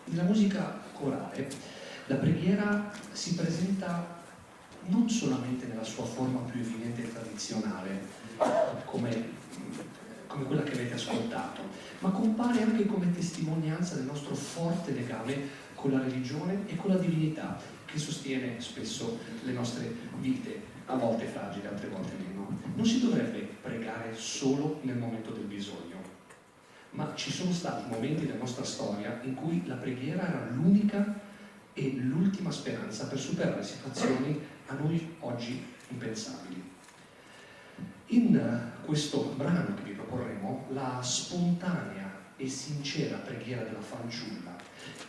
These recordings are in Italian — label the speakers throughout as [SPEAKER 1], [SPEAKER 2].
[SPEAKER 1] Nella musica corale la preghiera si presenta non solamente nella sua forma più evidente e tradizionale, come quella che avete ascoltato, ma compare anche come testimonianza del nostro forte legame con la religione e con la divinità che sostiene spesso le nostre vite, a volte fragili, altre volte meno. Non si dovrebbe pregare solo nel momento del bisogno, ma ci sono stati momenti nella nostra storia in cui la preghiera era l'unica e l'ultima speranza per superare situazioni a noi oggi impensabili. In questo brano che vi proporremo, la spontanea e sincera preghiera della fanciulla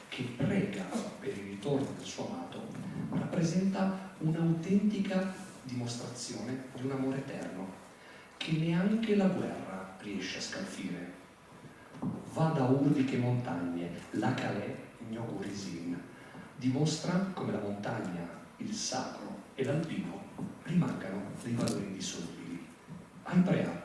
[SPEAKER 1] che prega per il ritorno del suo amato rappresenta un'autentica dimostrazione di un amore eterno che neanche la guerra riesce a scalfire. Va da urbiche montagne, la Calais Gnogurisin, dimostra come la montagna, il sacro e l'alpino rimangano dei valori indissolubili. Hai preato.